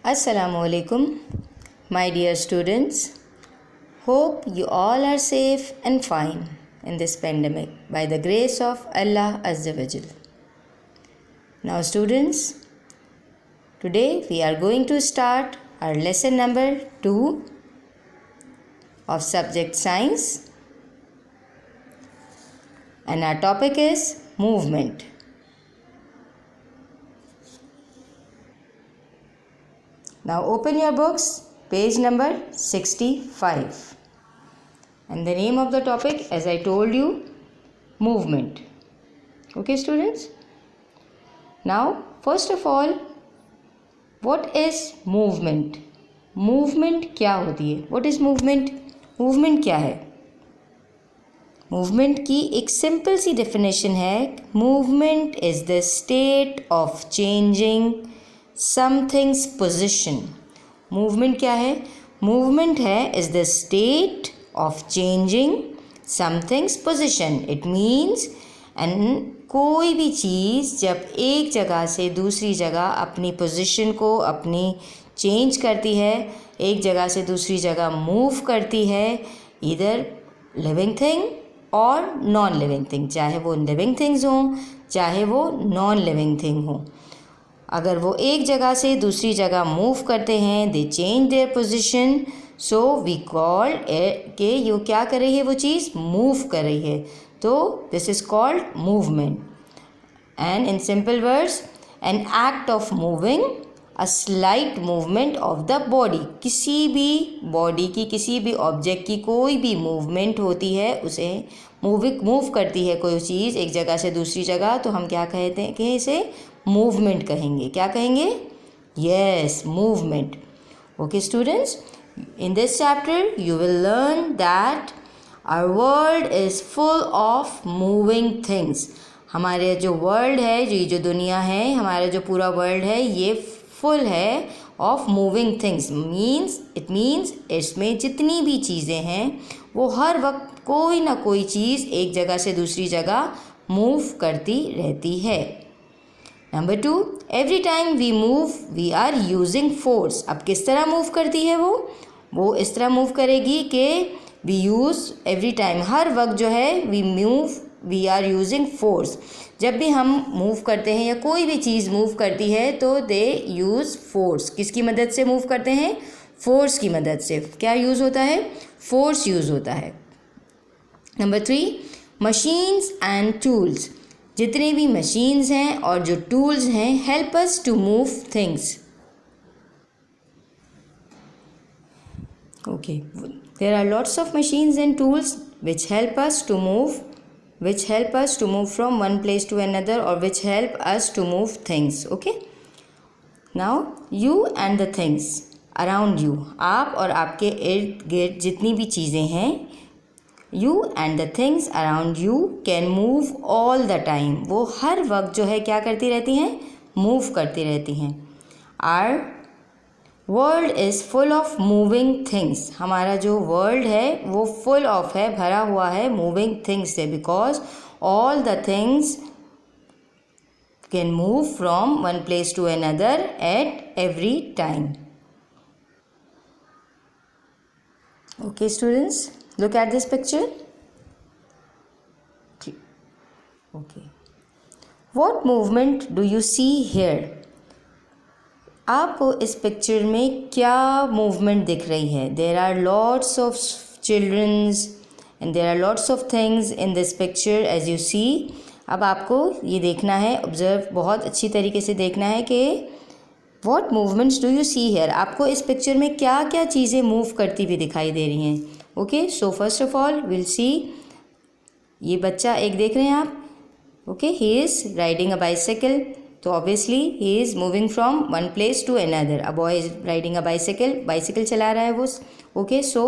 Assalamualaikum, my dear students. Hope you all are safe and fine in this pandemic by the grace of Allah Azza wa Jal. Now students, today we are going to start our lesson number 2 of subject science, and our topic is movement. Now open your books, page number 65. And the name of the topic, as I told you, movement. Okay students? Now first of all, what is movement? Movement क्या होती है? What is movement? Movement क्या है? Movement की एक simple सी definition है, movement is the state of changing something's position. Movement क्या है? मूवमेंट है is the state of changing something's position. It means and कोई भी चीज़ जब एक जगह से दूसरी जगह अपनी पोजिशन को अपनी चेंज करती है, एक जगह से दूसरी जगह मूव करती है, इधर लिविंग थिंग और नॉन लिविंग थिंग, चाहे वो लिविंग थिंग्स हों चाहे वो नॉन लिविंग थिंग हो. अगर वो एक जगह से दूसरी जगह मूव करते हैं, they change their position, so we call के ये क्या कर रही है, वो चीज़ मूव कर रही है, तो this is called movement. And in simple words, an act of moving, a slight movement of the body. किसी भी बॉडी की, किसी भी ऑब्जेक्ट की कोई भी मूवमेंट होती है, उसे मूव करती है कोई चीज़ एक जगह से दूसरी जगह, तो हम क्या कहते हैं कि इसे मूवमेंट कहेंगे. क्या कहेंगे? Yes, movement. Okay students, in this chapter you will learn that our world is full of moving things. हमारे जो वर्ल्ड है, जो दुनिया है, हमारा जो पूरा वर्ल्ड है, ये फुल है of moving things. It means इसमें जितनी भी चीज़ें हैं वो हर वक्त कोई ना कोई चीज़ एक जगह से दूसरी जगह मूव करती रहती है. Number 2, every time we move we are using force. अब किस तरह मूव करती है वो इस तरह मूव करेगी कि वी यूज़ एवरी टाइम, हर वक्त जो है वी आर यूजिंग फोर्स. जब भी हम मूव करते हैं या कोई भी चीज़ मूव करती है तो दे यूज़ फोर्स. किसकी मदद से मूव करते हैं? फोर्स की मदद से. क्या यूज़ होता है? फोर्स यूज़ होता है. Number 3, machines and tools. जितने भी मशीन्स हैं और जो टूल्स हैं, help us to move things. Okay, there are lots of machines and tools which help us to move from one place to another, or which help us to move things. Okay, now you and the things around you, आप और आपके इर्द गिर्द जितनी भी चीज़ें हैं, you and the things around you can move all the time. वो हर वक्त जो है क्या करती रहती हैं? मूव करती रहती हैं. Our world is full of moving things. हमारा जो वर्ल्ड है वो फुल ऑफ है, भरा हुआ है मूविंग थिंग्स से, because all the things can move from one place to another at every time. Okay students, look at this picture. Okay, what movement do you see here? आपको इस picture में क्या movement दिख रही है? There are lots of childrens and there are lots of things in this picture as you see. अब आपको ये देखना है, ऑब्जर्व बहुत अच्छी तरीके से देखना है कि what movements do you see here? आपको इस पिक्चर में क्या क्या चीज़ें मूव करती हुई दिखाई दे रही हैं. Okay, so first of all will see, ये बच्चा एक देख रहे हैं आप. Okay, he is riding a bicycle, तो obviously he is moving from one place to another. A boy is riding a bicycle चला रहा है वो. Okay, so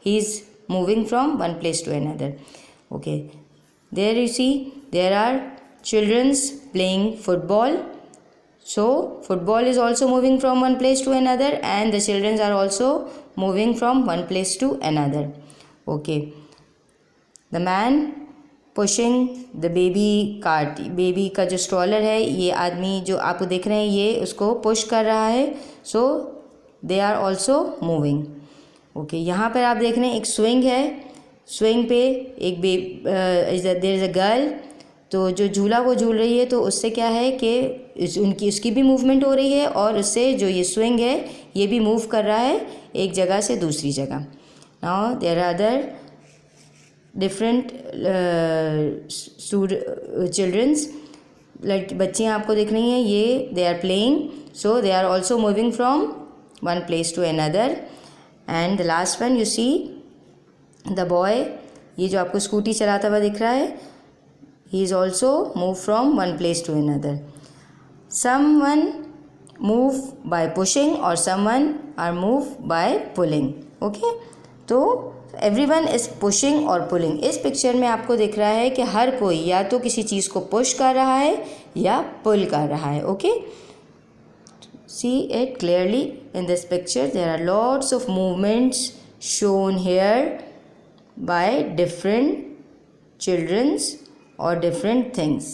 he is moving from one place to another. Okay, there you see there are childrens playing football. So football is also moving from one place to another, and the children are also moving from one place to another. Okay, the man pushing the baby cart, baby का जो stroller है, ये आदमी जो आपको देख रहे हैं ये उसको पुश कर रहा है. So they are also moving. Okay, यहाँ पर आप देख रहे हैं एक स्विंग है, स्विंग पे एक देयर इज़ अ गर्ल, तो जो झूला वो झूल रही है, तो उससे क्या है कि उसकी भी मूवमेंट हो रही है और उससे जो ये स्विंग है ये भी मूव कर रहा है एक जगह से दूसरी जगह। Now there are other different childrens, बच्चियाँ आपको दिख रही हैं, ये they are playing, so they are also moving from one place to another. And the last one you see the boy, ये जो आपको स्कूटी चलाता हुआ दिख रहा है, he is also moved from one place to another. Someone move by pushing or someone are moved by pulling. Okay, तो everyone is pushing और pulling। इस पिक्चर में आपको दिख रहा है कि हर कोई या तो किसी चीज़ को पुश कर रहा है या पुल कर रहा है। Okay, see it clearly in this picture, there are lots of movements shown here by different children's or different things.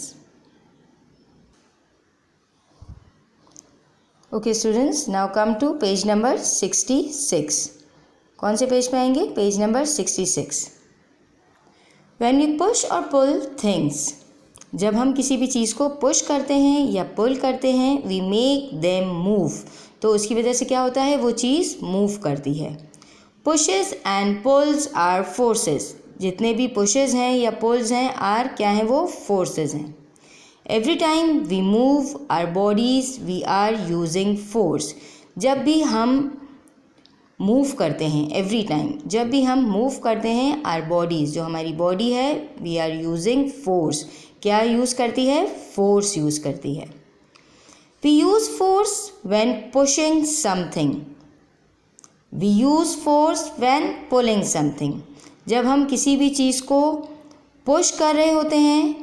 Okay students, now come to page number 66. कौन से पेज पे आएंगे? Page number 66। When we push or pull things, जब हम किसी भी चीज़ को push करते हैं या पुल करते हैं, we make them move, तो उसकी वजह से क्या होता है, वो चीज़ मूव करती है। Pushes and pulls are forces, जितने भी पुशेज़ हैं या पुल्स हैं आर क्या हैं, वो फोर्सेस हैं। Every time we move our bodies we are using force, जब भी हम मूव करते हैं, एवरी टाइम जब भी हम मूव करते हैं आवर बॉडीज़, जो हमारी बॉडी है, वी आर यूजिंग फोर्स, क्या यूज़ करती है, फोर्स यूज़ करती है। We use force when pushing something, we use force when pulling something, जब हम किसी भी चीज़ को पुश कर रहे होते हैं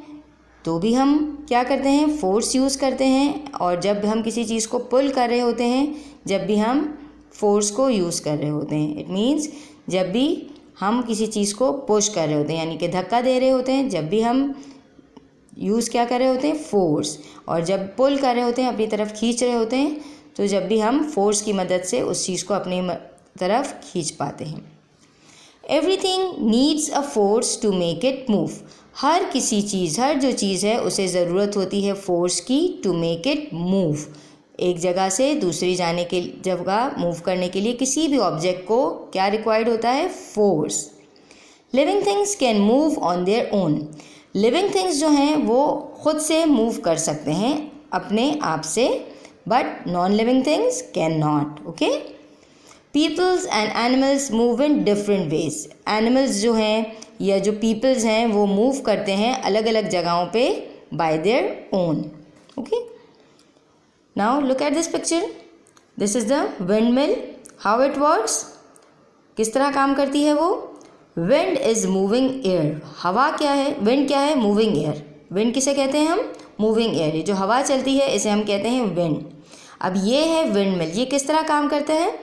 तो भी हम क्या करते हैं, फोर्स यूज़ करते हैं, और जब हम किसी चीज़ को पुल कर रहे होते हैं, जब भी हम फोर्स को यूज़ कर रहे होते हैं। इट मीन्स जब भी हम किसी चीज़ को पुश कर रहे होते हैं यानी कि धक्का दे रहे होते हैं, जब भी हम यूज़ क्या कर रहे होते हैं, फोर्स, और जब पुल कर रहे होते हैं, अपनी तरफ खींच रहे होते हैं, तो जब भी हम फोर्स की मदद से उस चीज़ को अपनी तरफ खींच पाते हैं। Everything needs a force to make it move, हर किसी चीज़, हर जो चीज़ है उसे ज़रूरत होती है फोर्स की, टू मेक इट मूव, एक जगह से दूसरी जाने के जगह मूव करने के लिए किसी भी ऑब्जेक्ट को क्या रिक्वायर्ड होता है, force. Living things can move on their own, living things जो हैं वो खुद से मूव कर सकते हैं अपने आप से, but non living things can not. Okay, peoples and animals move in different ways, animals जो हैं या जो पीपल्स हैं वो मूव करते हैं अलग अलग जगहों पे bye their own. Okay, now look at this picture, this is the wind mill, how it works, किस तरह काम करती है वो। विंड इज़ मूविंग एयर, हवा क्या है, विंड क्या है, मूविंग एयर। विंड किसे कहते हैं हम, मूविंग एयर, ये जो हवा चलती है इसे हम कहते हैं विंड। अब ये है विंड मिल, ये किस तरह काम करता है,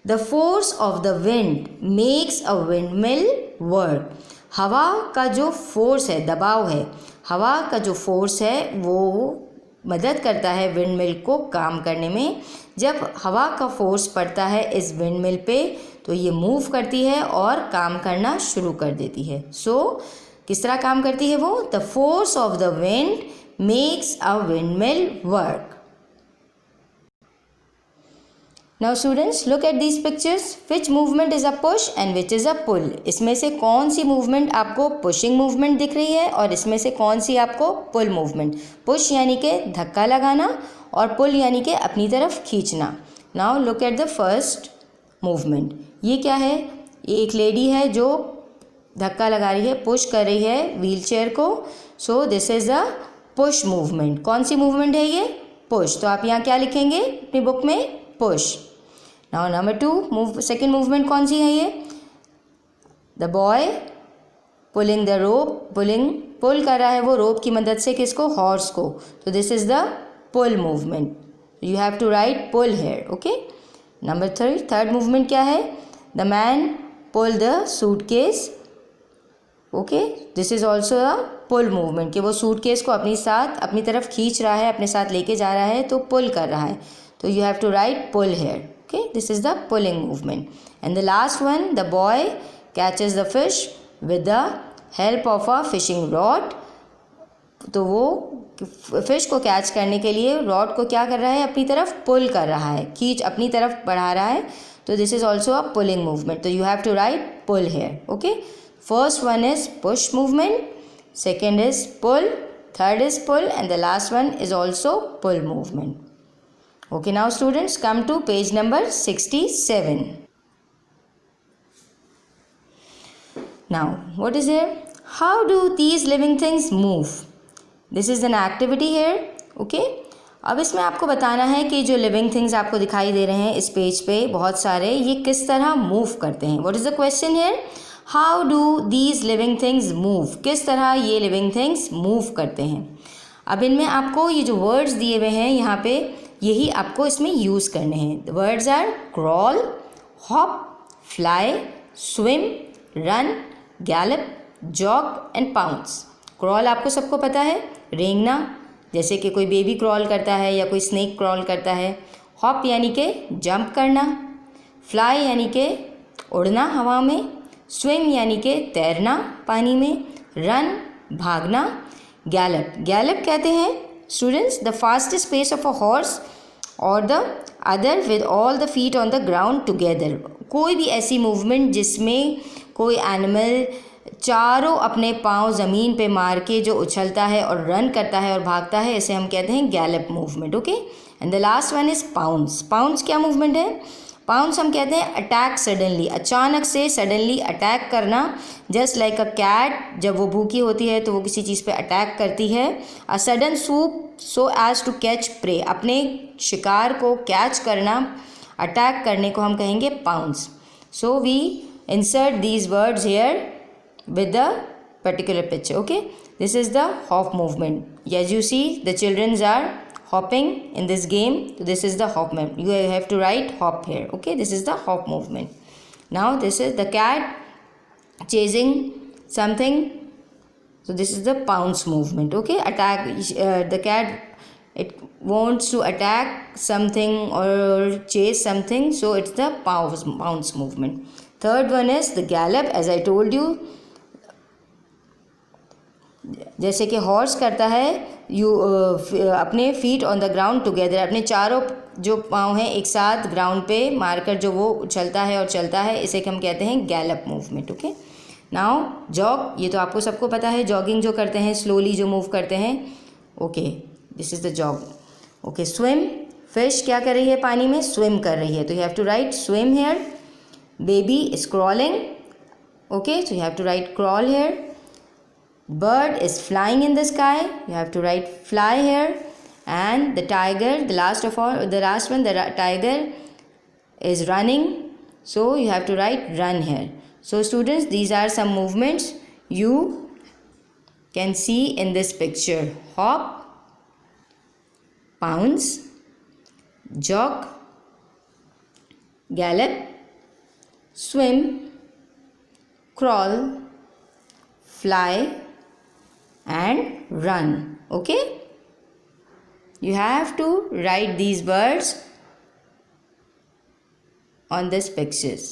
the force of the wind makes a wind mill work, हवा का जो फोर्स है, दबाव है, हवा का जो फोर्स है वो मदद करता है विंड मिल को काम करने में। जब हवा का फोर्स पड़ता है इस विंड मिल पे तो ये मूव करती है और काम करना शुरू कर देती है। सो किस तरह काम करती है वो, the force of the wind makes a wind mill work. Now students, look at these pictures. Which movement is a push and which is a pull? इसमें से कौन सी मूवमेंट आपको पुशिंग मूवमेंट दिख रही है और इसमें से कौन सी आपको पुल मूवमेंट। पुश यानी कि धक्का लगाना और पुल यानी कि अपनी तरफ खींचना। Now look at the first movement. ये क्या है, ये एक लेडी है जो धक्का लगा रही है, पुश कर रही है व्हील चेयर को। So this is a push movement. कौन सी मूवमेंट है ये, पुश। तो आप यहाँ क्या लिखेंगे अपनी बुक में, push. Now number 2 second movement कौन सी है ये, the boy pulling the rope, pull कर रहा है वो रोप की मदद से किसको, हॉर्स को। तो this is the pull movement, you have to write pull here. Okay, number 3 third movement क्या है, the man pull the suitcase. Okay, this is also a pull movement कि वो सूटकेस को अपनी तरफ खींच रहा है, अपने साथ लेके जा रहा है, तो पुल कर रहा है। तो you have to write pull here. Okay, this is the pulling movement. And the last one, the boy catches the fish with the help of a fishing rod. तो वो फिश को कैच करने के लिए रॉड को क्या कर रहा है, अपनी तरफ पुल कर रहा है, खींच अपनी तरफ बढ़ा रहा है. तो this is also a pulling movement. तो you have to write pull here. Okay, first one is push movement, second is pull, third is pull, and the last one is also pull movement. Okay, now students, come to page number 67. Now what is here? How do these living things move? This is an activity here. Okay, अब इसमें आपको बताना है कि जो living things आपको दिखाई दे रहे हैं इस पेज पे बहुत सारे, ये किस तरह मूव करते हैं. What is the question here? How do these living things move, किस तरह ये लिविंग थिंग्स मूव करते हैं. अब इनमें आपको ये जो वर्ड्स दिए हुए हैं यहाँ पे, यही आपको इसमें यूज़ करने हैं. The words are crawl, hop, fly, swim, run, gallop, jog and pounce. Crawl आपको सबको पता है, रेंगना, जैसे कि कोई बेबी क्रॉल करता है या कोई स्नेक क्रॉल करता है. हॉप यानी कि जंप करना, फ्लाई यानी कि उड़ना हवा में, स्विम यानी कि तैरना पानी में, रन भागना, गैलप, गैलप कहते हैं students the fastest pace of a horse और the other with all the feet on the ground together. कोई भी ऐसी मूवमेंट जिसमें कोई एनिमल चारों अपने पाँव ज़मीन पे मार के जो उछलता है और रन करता है और भागता है, इसे हम कहते हैं Gallup movement. Okay, and the last one is pounce. Pounce क्या मूवमेंट है? पाउंस हम कहते हैं अटैक सडनली, अचानक से सडनली अटैक करना. जस्ट लाइक अ कैट, जब वो भूखी होती है तो वो किसी चीज़ पे अटैक करती है. A sudden swoop so as to catch prey, अपने शिकार को कैच करना, अटैक करने को हम कहेंगे pounce. So we insert these words here with the particular picture. Okay, this is the hop movement. As you see, the children are hopping in this game. So this is the hop movement. You have to write hop here. Okay, this is the hop movement. Now this is the cat chasing something. So this is the pounce movement. Okay, attack. The cat, it wants to attack something or chase something. So it's the pounce movement. Third one is the gallop. As I told you, जैसे कि horse करता है, अपने feet on the ground together, अपने चारों जो पाँव हैं एक साथ ग्राउंड पे मारकर जो वो उछलता है और चलता है, इसे हम कहते हैं Gallup movement. Okay, now jog, ये तो आपको सबको पता है, जॉगिंग जो करते हैं, स्लोली जो मूव करते हैं. Okay, this is the jog. Okay, swim, fish क्या कर रही है पानी में, स्विम कर रही है. तो you have to write swim here. Baby is crawling. Okay, so you have to write crawl here. Bird is flying in the sky. You have to write fly here. And the tiger, the last one, the tiger is running. So you have to write run here. So students, these are some movements you can see in this picture. Hop, pounce, jog, gallop, swim, crawl, fly, and run. Okay, you have to write these words on these pictures.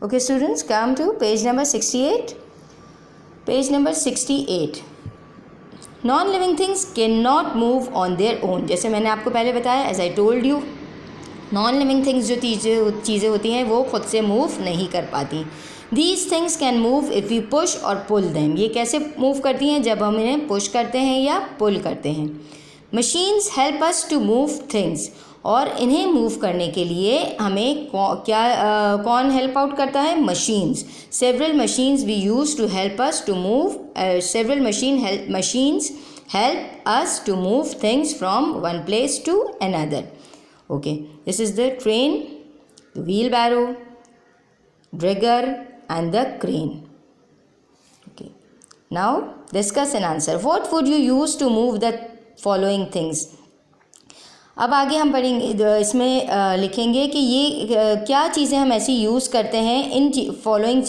Okay students, come to page number 68. Page number 68. Non living things can not move on their own. जैसे मैंने आपको पहले बताया, as I told you, non living things जो चीज़ें होती हैं वो खुद से मूव नहीं कर पाती. These things can move if we push और पुल देम. ये कैसे मूव करती हैं? जब हम इन्हें पुश करते हैं या पुल करते हैं. Machines help us to move things. और इन्हें मूव करने के लिए हमें कौन हेल्प आउट करता है? Machines. Several machines we use to help us to move. Several machines help us to move things from one place to another. Okay, this is the train, wheelbarrow, digger and the crane. Okay, now discuss and answer. What would you use to move the following things? अब आगे हम पढ़ेंगे, इसमें लिखेंगे कि ये क्या चीज़ें हम ऐसी यूज़ करते हैं इन फॉलोइंग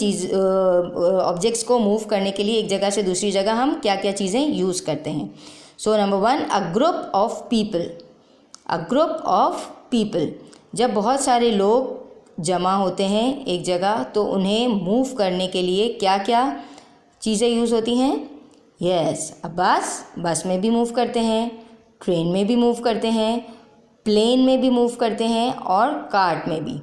ऑब्जेक्ट्स को मूव करने के लिए. एक जगह से दूसरी जगह हम क्या क्या चीज़ें यूज़ करते हैं. So number 1, a group of people. A group of people, जब बहुत सारे लोग जमा होते हैं एक जगह तो उन्हें मूव करने के लिए क्या क्या चीज़ें यूज़ होती हैं? यस, अब बस में भी मूव करते हैं, ट्रेन में भी मूव करते हैं, प्लेन में भी मूव करते हैं और कार्ट में भी,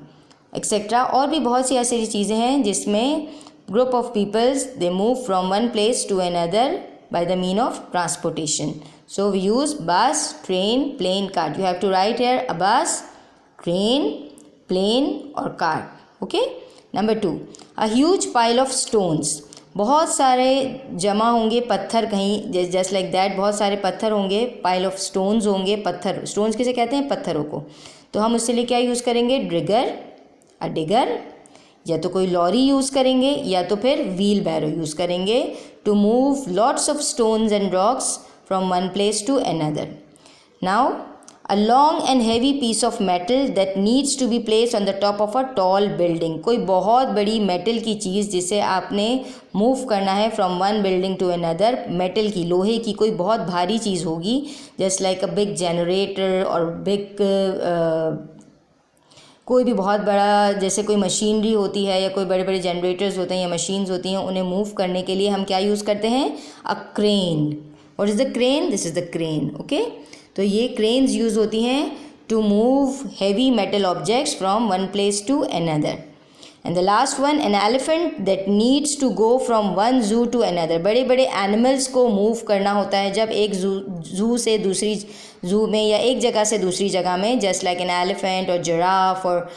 एक्सेट्रा। और भी बहुत सी ऐसी चीज़ें हैं जिसमें group of peoples they move from one place to another by the mean of transportation. So we use bus, train, plane, cart. You have to write here a bus, train, plane or cart. Okay. Number 2, a huge pile of stones. बहुत सारे जमा होंगे पत्थर कहीं, just like that, बहुत सारे पत्थर होंगे, पाइल ऑफ स्टोन्स होंगे, पत्थर, स्टोन्स किसे कहते हैं? पत्थरों को। तो हम उसके लिए क्या यूज़ करेंगे? डिगर, या तो कोई लॉरी यूज़ करेंगे या तो फिर व्हील बैरो यूज़ करेंगे to move lots of stones and rocks from one place to another. Now a long and heavy piece of metal that needs to be place on the top of a tall building. कोई बहुत बड़ी metal की चीज़ जिसे आपने move करना है from one building to another, metal की, लोहे की कोई बहुत भारी चीज़ होगी, just like a big generator और बिग कोई भी बहुत बड़ा, जैसे कोई मशीनरी होती है या कोई बड़े बड़े जनरेटर्स होते हैं या मशीन्स होती हैं, उन्हें मूव करने के लिए हम क्या यूज़ करते हैं? A crane. What is the crane? This is the crane. Okay, तो ये क्रेन्स यूज़ होती हैं to move heavy metal objects from one place to another. And the last one, an elephant that needs to go from one zoo to another. बड़े बड़े animals को move करना होता है जब एक जू से दूसरी जू में या एक जगह से दूसरी जगह में, जस्ट लाइक एन एलिफेंट और जिराफ और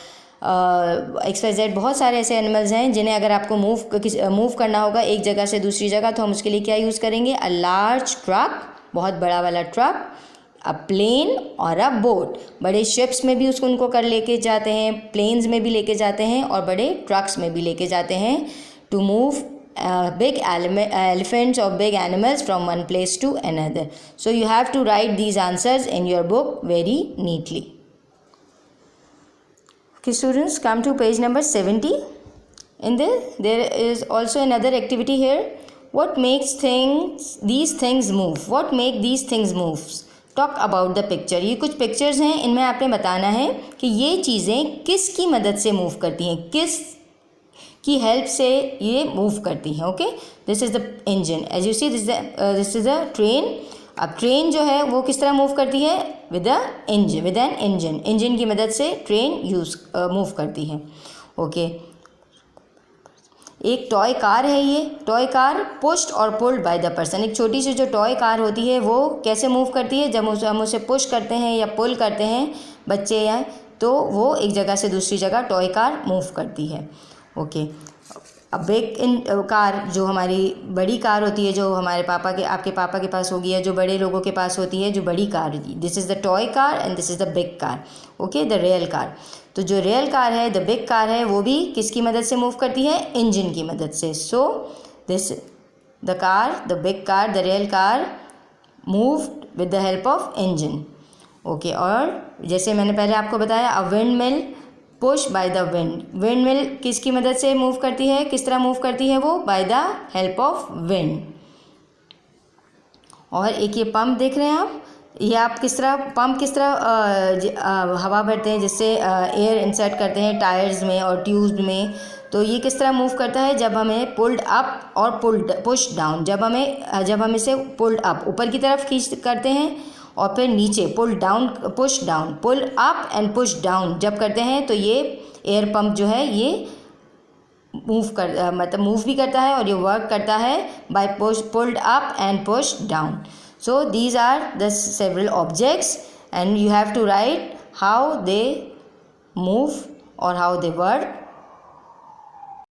XYZ, बहुत सारे ऐसे एनिमल्स हैं जिन्हें अगर आपको मूव करना होगा एक जगह से दूसरी जगह, तो हम उसके लिए क्या यूज़ करेंगे? अ लार्ज ट्रक, बहुत बड़ा वाला ट्रक, अ प्लेन और अ बोट। बड़े शिप्स में भी उनको कर लेके जाते हैं, प्लेन्स में भी लेके जाते हैं और बड़े ट्रक्स में भी लेके जाते हैं to move big elephants or big animals from one place to another. So you have to write these answers in your book very neatly. Okay students, come to page number 70. In this there is also another activity here. What makes these things move? What make these things move? Talk about the picture. ये कुछ pictures हैं, इनमें आपने बताना है कि ये चीज़ें किसकी मदद से मूव करती हैं, किस की हेल्प से ये मूव करती हैं। Okay, this is the engine, as you see this is a train. अब ट्रेन जो है वो किस तरह मूव करती है? विद एन इंजन, इंजन की मदद से ट्रेन मूव करती है। ओके, एक टॉय कार है, ये टॉय कार पुश्ड और पुल्ड बाय द पर्सन। एक छोटी सी जो टॉय कार होती है वो कैसे मूव करती है? जब हम उसे पुश करते हैं या पुल करते हैं बच्चे या, तो वो एक जगह से दूसरी जगह टॉय कार मूव करती है। ओके, अब बिग कार जो हमारी बड़ी कार होती है, जो हमारे पापा के, आपके पापा के पास होगी या जो बड़े लोगों के पास होती है, जो बड़ी car, this is the toy car and this is the big car. Okay, the real car. तो जो रियल कार है, द बिग कार है, वो भी किसकी मदद से मूव करती है? इंजन की मदद से। So this the car, the big car, the real car moved with the help of engine. Okay, और जैसे मैंने पहले आपको बताया, a wind mill push by the wind. Wind mill किसकी मदद से मूव करती है? किस तरह मूव करती है वो? By the help of wind. और एक ये पंप देख रहे हैं आप, ये आप किस तरह पंप किस तरह हवा भरते हैं, जिससे एयर इंसर्ट करते हैं टायर्स में और ट्यूब्स में। तो ये किस तरह मूव करता है? जब हमें पुल्ड अप और पुश डाउन, जब हम इसे पुल्ड अप ऊपर की तरफ खींच करते हैं और फिर नीचे pull down, push down, pull up and push down जब करते हैं, तो ये एयर पंप जो है ये मूव भी करता है और ये वर्क करता है by pulled up and push down. So these are the several objects and you have to write how they move और हाउ दे वर्क